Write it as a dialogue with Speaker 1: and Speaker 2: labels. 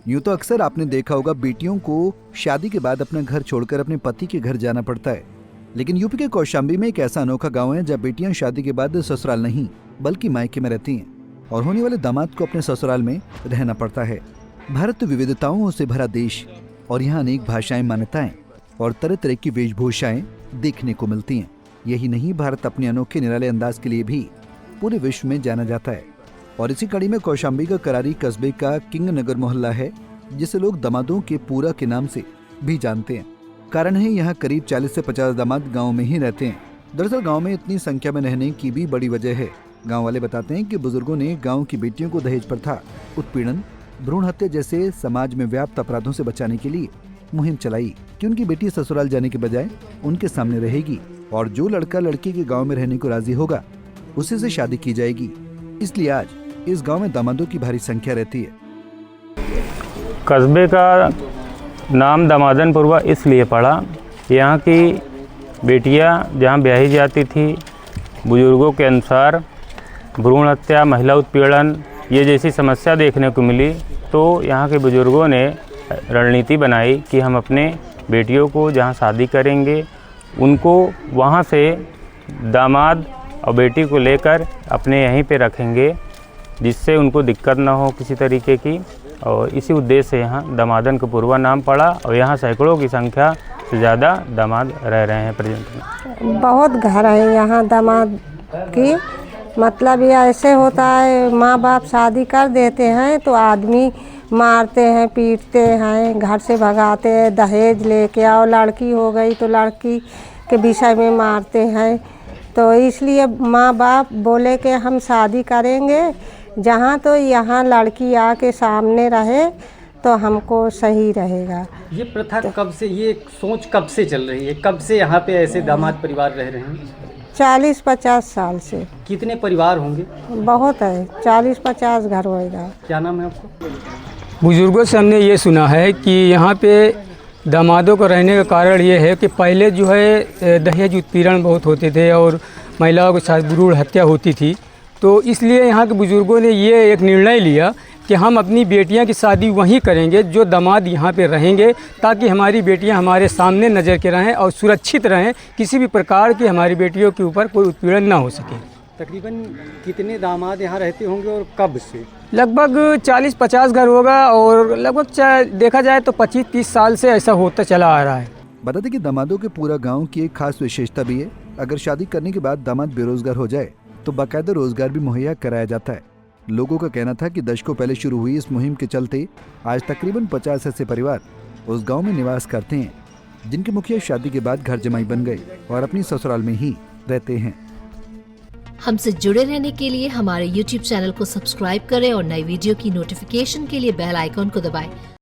Speaker 1: यूं तो अक्सर आपने देखा होगा बेटियों को शादी के बाद अपना घर छोड़कर अपने पति के घर जाना पड़ता है, लेकिन यूपी के कौशाम्बी में एक ऐसा अनोखा गांव है जहां बेटियां शादी के बाद ससुराल नहीं बल्कि मायके में रहती हैं और होने वाले दामाद को अपने ससुराल में रहना पड़ता है। भारत विविधताओं से भरा देश और यहाँ अनेक भाषाएं, मान्यताएं और तरह तरह की वेशभूषाएं देखने को मिलती हैं। यही नहीं, भारत अपने अनोखे निराले अंदाज के लिए भी पूरे विश्व में जाना जाता है। और इसी कड़ी में कौशाम्बी का करारी कस्बे का किंग नगर मोहल्ला है, जिसे लोग दामादों के पूरा के नाम से भी जानते हैं। कारण है यहाँ करीब 40 से 50 दामाद गाँव में ही रहते हैं। दरअसल गाँव में इतनी संख्या में रहने की भी बड़ी वजह है। गाँव वाले बताते हैं कि बुजुर्गों ने गाँव की बेटियों को दहेज प्रथा, उत्पीड़न, भ्रूण हत्या जैसे समाज में व्याप्त अपराधों से बचाने के लिए मुहिम चलाई कि उनकी बेटी ससुराल जाने के बजाय उनके सामने रहेगी और जो लड़का लड़की के गांव में रहने को राजी होगा उसी से शादी की जाएगी। इसलिए आज इस गांव में दामादों की भारी संख्या रहती है।
Speaker 2: कस्बे का नाम दामादनपुरवा इसलिए पड़ा, यहाँ की बेटियाँ जहाँ ब्याही जाती थी, बुजुर्गों के अनुसार भ्रूण हत्या, महिला उत्पीड़न ये जैसी समस्या देखने को मिली, तो यहाँ के बुजुर्गों ने रणनीति बनाई कि हम अपने बेटियों को जहाँ शादी करेंगे उनको वहाँ से दामाद और बेटी को लेकर अपने यहीं पे रखेंगे, जिससे उनको दिक्कत ना हो किसी तरीके की। और इसी उद्देश्य से यहाँ दामादनपुरवा नाम पड़ा और यहाँ सैकड़ों की संख्या से ज़्यादा दामाद रह रहे हैं प्रेजेंट में।
Speaker 3: बहुत घर है यहाँ दामाद की, मतलब ये ऐसे होता है, माँ बाप शादी कर देते हैं तो आदमी मारते हैं, पीटते हैं, घर से भगाते हैं, दहेज लेके आओ, लड़की हो गई तो लड़की के विषय में मारते हैं। तो इसलिए माँ बाप बोले कि हम शादी करेंगे जहाँ, तो यहाँ लड़की आके सामने रहे तो हमको सही रहेगा।
Speaker 4: ये प्रथा कब से, ये सोच कब से चल रही है? कब से यहाँ पे ऐसे दामाद परिवार रह रहे हैं?
Speaker 3: 40-50 साल से।
Speaker 4: कितने परिवार होंगे?
Speaker 3: बहुत है, 40-50 घर होएगा।
Speaker 4: क्या नाम है आपको?
Speaker 5: बुजुर्गों से हमने ये सुना है कि यहाँ पे दामादों को रहने का कारण ये है कि पहले जो है दहेज उत्पीड़न बहुत होते थे और महिलाओं के साथ भ्रूण हत्या होती थी। तो इसलिए यहाँ के बुजुर्गों ने ये एक निर्णय लिया कि हम अपनी बेटियां की शादी वहीं करेंगे जो दामाद यहाँ पे रहेंगे, ताकि हमारी बेटियां हमारे सामने नज़र के रहें और सुरक्षित रहें, किसी भी प्रकार की हमारी बेटियों के ऊपर कोई उत्पीड़न ना हो सके।
Speaker 4: तकरीबन कितने दामाद यहाँ रहते होंगे और कब से?
Speaker 5: लगभग 40-50 घर होगा और लगभग देखा जाए तो 25-30 साल से ऐसा होता चला आ रहा है।
Speaker 1: बता दें कि दामादों के पूरा गांव की एक खास विशेषता भी है। अगर शादी करने के बाद दामाद बेरोजगार हो जाए तो बाकायदा रोजगार भी मुहैया कराया जाता है। लोगों का कहना था कि दशकों पहले शुरू हुई इस मुहिम के चलते आज तकरीबन 50 ऐसे परिवार उस गांव में निवास करते हैं, जिनके मुखिया शादी के बाद घर जमाई बन गए और अपनी ससुराल में ही रहते हैं।
Speaker 6: हमसे जुड़े रहने के लिए हमारे YouTube चैनल को सब्सक्राइब करें और नई वीडियो की नोटिफिकेशन के लिए बेल आइकॉन को दबाएं।